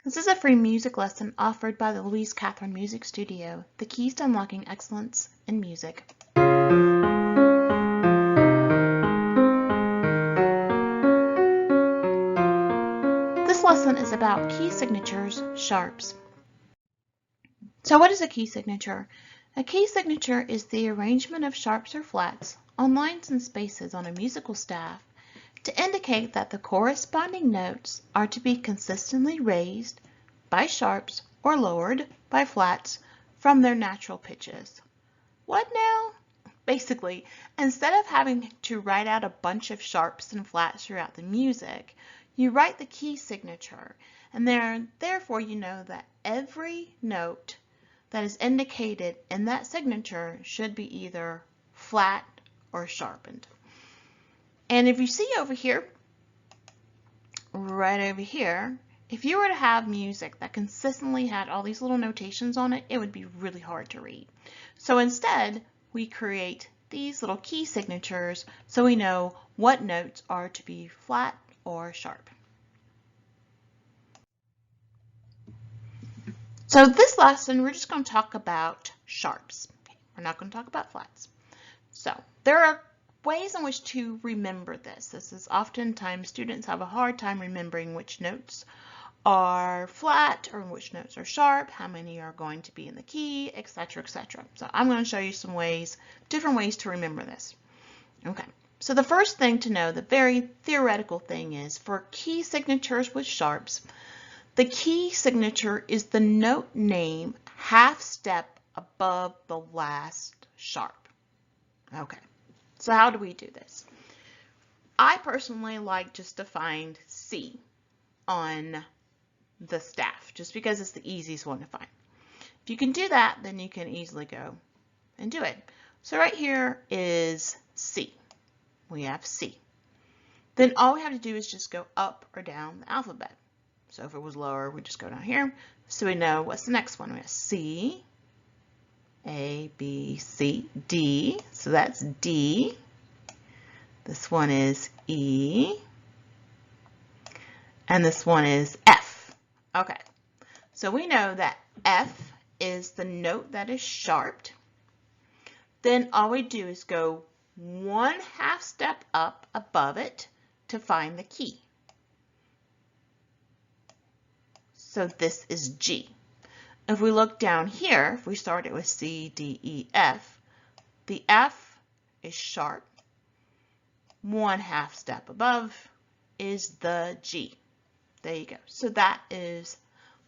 This is a free music lesson offered by the Louise Catherine Music Studio, the keys to unlocking excellence in music. This lesson is about key signatures, sharps. So what is a key signature? A key signature is the arrangement of sharps or flats on lines and spaces on a musical staff to indicate that the corresponding notes are to be consistently raised by sharps or lowered by flats from their natural pitches. What now? Basically, instead of having to write out a bunch of sharps and flats throughout the music, you write the key signature, and therefore you know that every note that is indicated in that signature should be either flat or sharpened. And if you see over here, right over here, if you were to have music that consistently had all these little notations on it, it would be really hard to read. So instead, we create these little key signatures so we know what notes are to be flat or sharp. So this lesson, we're just going to talk about sharps. We're not going to talk about flats. So there are ways in which to remember this. This is oftentimes students have a hard time remembering which notes are flat or which notes are sharp, how many are going to be in the key, etc., etc. So I'm going to show you some ways, different ways to remember this. Okay, so the first thing to know, the very theoretical thing is for key signatures with sharps, the key signature is the note name half step above the last sharp. Okay. So how do we do this? I personally like just to find C on the staff, just because it's the easiest one to find. If you can do that, then you can easily go and do it. So right here is C. We have C. Then all we have to do is just go up or down the alphabet. So if it was lower, we just go down here. So we know what's the next one. We have C, A, B, C, D. So that's D. This one is E. And this one is F. Okay. So we know that F is the note that is sharped. Then all we do is go one half step up above it to find the key. So this is G. If we look down here, if we started with C, D, E, F, the F is sharp. One half step above is the G. There you go. So that is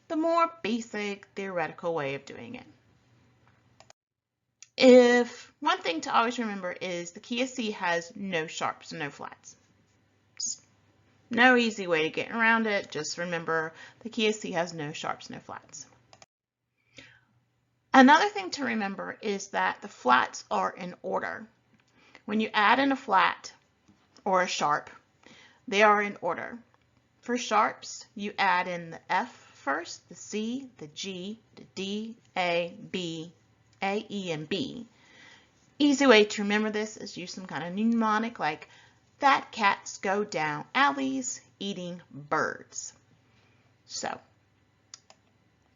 the more basic theoretical way of doing it. If one thing to always remember is the key of C has no sharps and no flats. No easy way to get around it. Just remember the key of C has no sharps, no flats. Another thing to remember is that the flats are in order. When you add in a flat or a sharp, they are in order. For sharps, you add in the F first, the C, the G, the D, A, B, A, E, and B. Easy way to remember this is use some kind of mnemonic like fat cats go down alleys eating birds. So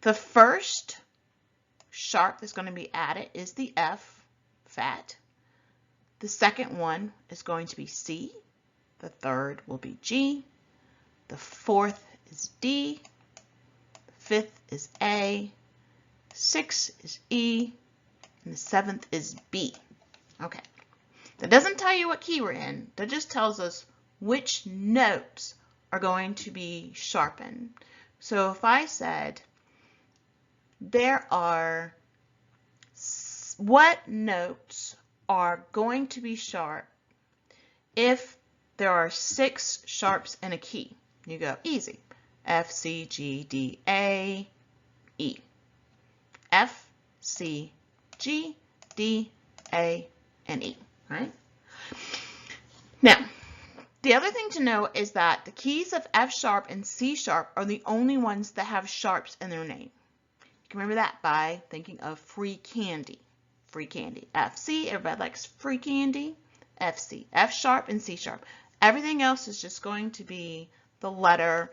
the first sharp that's going to be added is the F, fat. The second one is going to be C. The third will be G. The fourth is D. The fifth is A. Sixth is E. And the seventh is B. Okay. That doesn't tell you what key we're in. That just tells us which notes are going to be sharpened. So if I said what notes are going to be sharp if there are 6 sharps in a key? You go easy. F, C, G, D, A, E. F, C, G, D, A, and E. Right? Now, the other thing to know is that the keys of F sharp and C sharp are the only ones that have sharps in their name. You can remember that by thinking of free candy. Free candy. F, C, everybody likes free candy. F, C, F sharp and C sharp. Everything else is just going to be the letter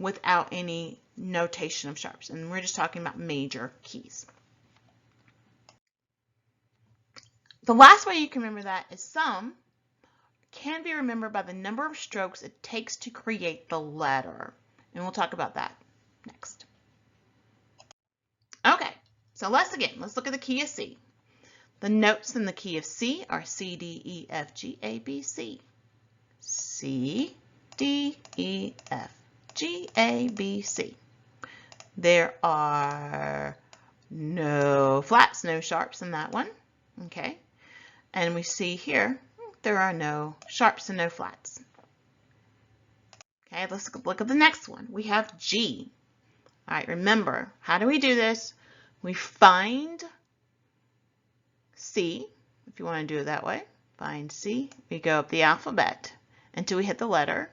without any notation of sharps, and we're just talking about major keys. The last way you can remember that is sum can be remembered by the number of strokes it takes to create the letter, and we'll talk about that next. Okay, so let's look at the key of C. The notes in the key of C are C, D, E, F, G, A, B, C. C, D, E, F, G, A, B, C. There are no flats, no sharps in that one. Okay, and we see here there are no sharps and no flats. Okay, let's look at the next one. We have G. All right, remember, how do we do this? We find C, if you want to do it that way. Find C. We go up the alphabet until we hit the letter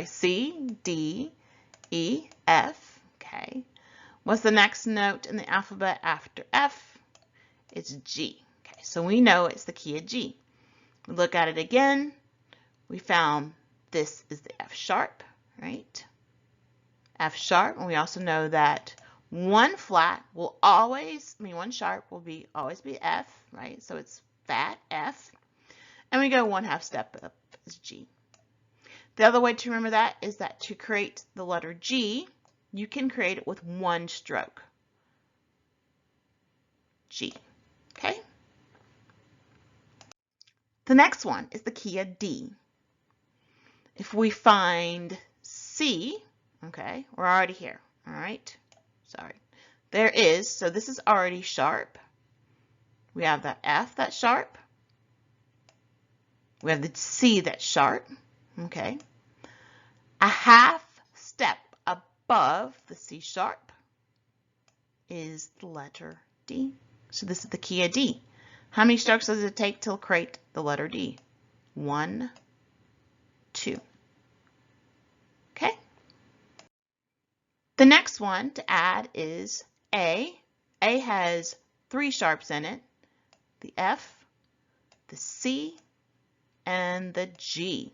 C, D, E, F. Okay. What's the next note in the alphabet after F? It's G. Okay, so we know it's the key of G. We look at it again. We found this is the F sharp, right? F sharp, and we also know that one flat will always, one sharp will always be F, right? So it's fat F. And we go 1/2 step up is G. The other way to remember that is that to create the letter G, you can create it with one stroke. G. Okay? The next one is the key of D. If we find C, okay, we're already here, all right? Sorry. There is, so this is already sharp. We have the F that's sharp. We have the C that's sharp, okay? A 1/2 step above the C sharp is the letter D. So this is the key of D. How many strokes does it take to create the letter D? 1, 2. Okay? The next one to add is A. A has 3 sharps in it. The F, the C, and the G,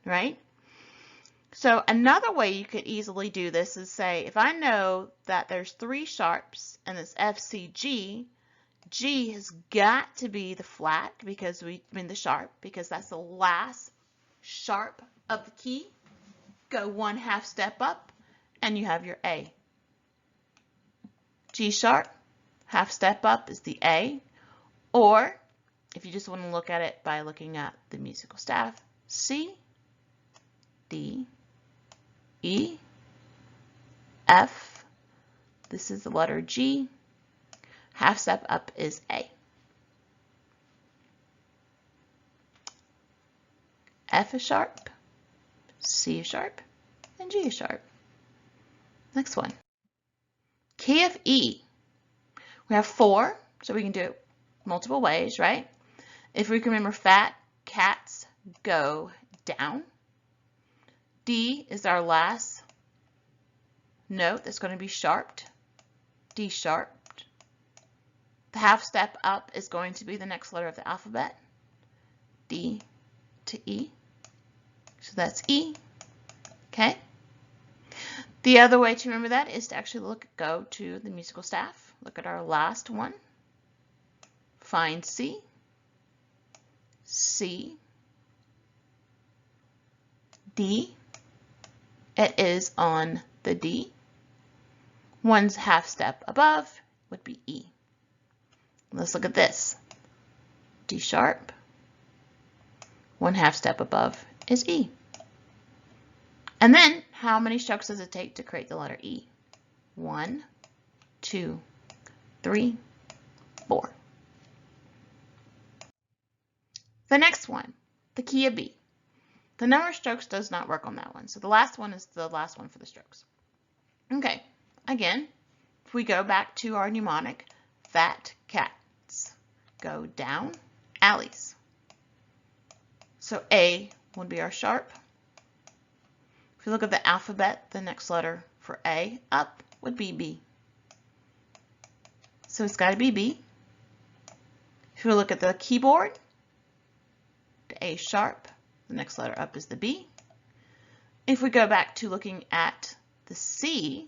right? So another way you could easily do this is say, if I know that there's 3 sharps and it's F, C, G, G has got to be the flat because the sharp, because that's the last sharp of the key. Go 1/2 step up and you have your A. G sharp, 1/2 step up is the A. Or if you just want to look at it by looking at the musical staff, C, D, E, F, this is the letter G, 1/2 step up is A. F is sharp, C is sharp, and G is sharp. Next one. Key of E. We have 4, so we can do it multiple ways, right? If we can remember fat cats go down. D is our last note that's going to be sharped. D sharped. The 1/2 step up is going to be the next letter of the alphabet. D to E. So that's E. Okay? The other way to remember that is to actually go to the musical staff. Look at our last one. Find C. C. D. It is on the D. 1/2 step above would be E. Let's look at this. D sharp. 1/2 step above is E. And then, how many strokes does it take to create the letter E? 1, 2, 3, 4. The next one, the key of B. The number of strokes does not work on that one. So the last one is the last one for the strokes. Okay, again, if we go back to our mnemonic, fat cats go down alleys. So A would be our sharp. If you look at the alphabet, the next letter for A up would be B. So it's got to be B. If you look at the keyboard, the A sharp, the next letter up is the B. If we go back to looking at the C,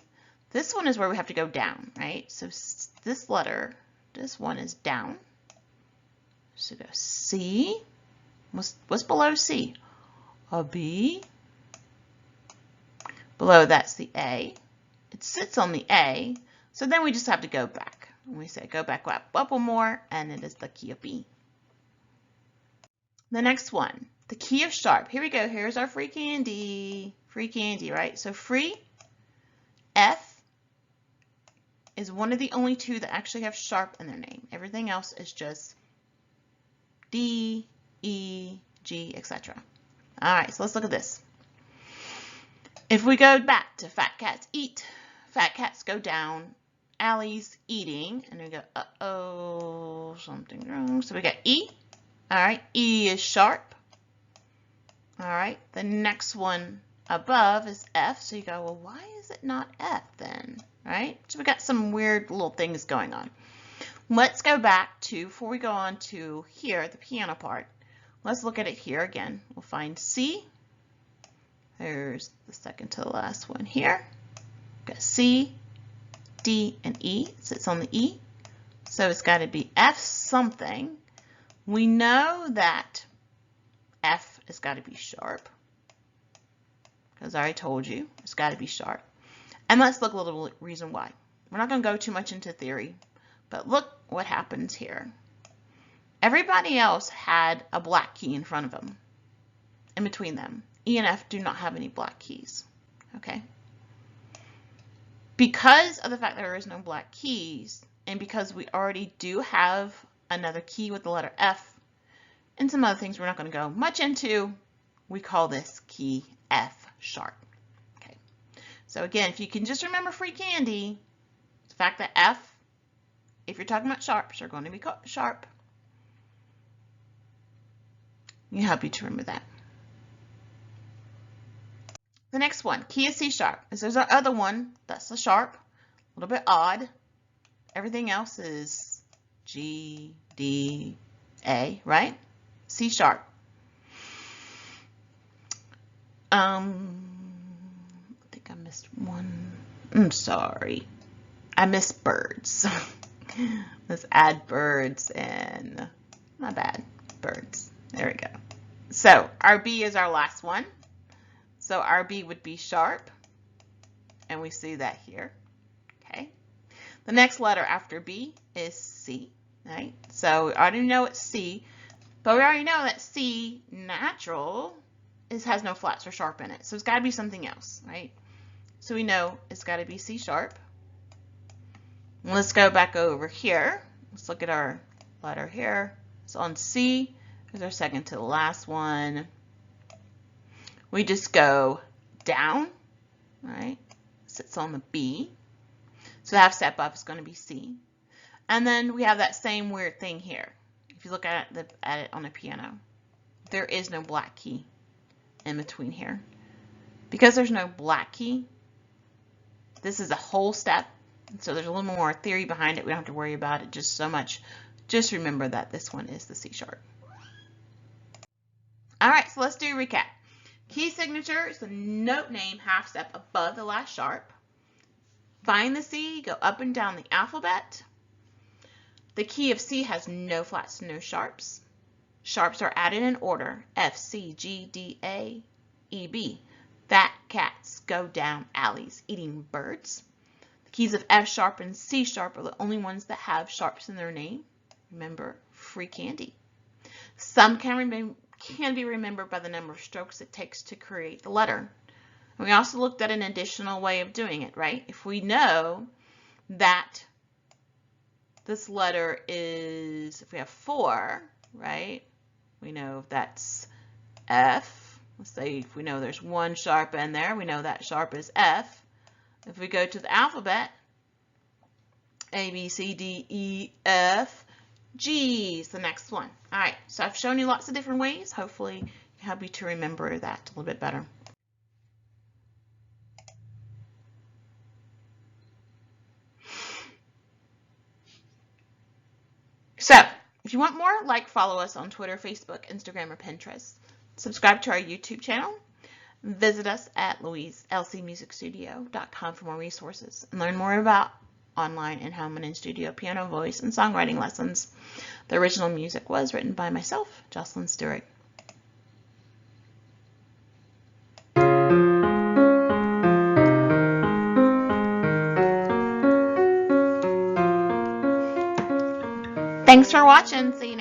this one is where we have to go down, right? So this letter, this one is down. So go C. What's below C? A B. Below that's the A. It sits on the A. So then we just have to go back. And we say go back up one more, and it is the key of B. The next one, the key of sharp. Here we go. Here's our free candy. Free candy, right? So free, F is one of the only two that actually have sharp in their name. Everything else is just D, E, G, etc. All right, so let's look at this. If we go back to fat cats eat, fat cats go down, Allie's eating, and we go, uh-oh, something wrong. So we got E. All right, E is sharp. All right, the next one above is F. So you go, well, why is it not F then? Right? So we got some weird little things going on. Let's go back to, before we go on to here, the piano part, let's look at it here again. We'll find C. There's the second to the last one here. We've got C, D, and E. It sits on the E. So it's got to be F something. We know that F has got to be sharp, because I already told you it's got to be sharp. And let's look a little reason why. We're not going to go too much into theory, but look what happens here. Everybody else had a black key in front of them, in between them. E and F do not have any black keys, okay? Because of the fact that there is no black keys, and because we already do have another key with the letter F, and some other things we're not going to go much into, we call this key F sharp. Okay. So again, if you can just remember free candy, the fact that F, if you're talking about sharps, are going to be sharp. It can help you to remember that. The next one, key of C sharp. This is our other one. That's the sharp. A little bit odd. Everything else is G, D, A, right? C sharp. I think I missed one. I'm sorry. I missed birds. Let's add birds and my bad. Birds. There we go. So our B is our last one. So our B would be sharp, and we see that here, okay? The next letter after B is C, right? So we already know it's C, but we already know that C, natural, has no flats or sharp in it. So it's got to be something else, right? So we know it's got to be C sharp. Let's go back over here. Let's look at our letter here. So on C is our second to the last one. We just go down, right? Sits on the B. So half step up is going to be C. And then we have that same weird thing here. If you look at it on a piano, there is no black key in between here. Because there's no black key, this is a whole step. So there's a little more theory behind it. We don't have to worry about it just so much. Just remember that this one is the C sharp. All right, so let's do a recap. Key signature is the note name half step above the last sharp. Find the C, go up and down the alphabet. The key of C has no flats, no sharps. Sharps are added in order: F, C, G, D, A, E, B. Fat cats go down alleys eating birds. The keys of F sharp and C sharp are the only ones that have sharps in their name. Remember, free candy. Some can be remembered by the number of strokes it takes to create the letter. And we also looked at an additional way of doing it, right? If we know that this letter is, if we have 4, right? We know that's F. Let's say if we know there's 1 sharp in there, we know that sharp is F. If we go to the alphabet, A, B, C, D, E, F, G is the next one. All right, so I've shown you lots of different ways. Hopefully, it can help you to remember that a little bit better. So, if you want more, follow us on Twitter, Facebook, Instagram, or Pinterest. Subscribe to our YouTube channel. Visit us at louiselcmusicstudio.com for more resources and learn more about online and home and in studio piano, voice, and songwriting lessons. The original music was written by myself, Jocelyn Stewart. Thanks for watching. See you.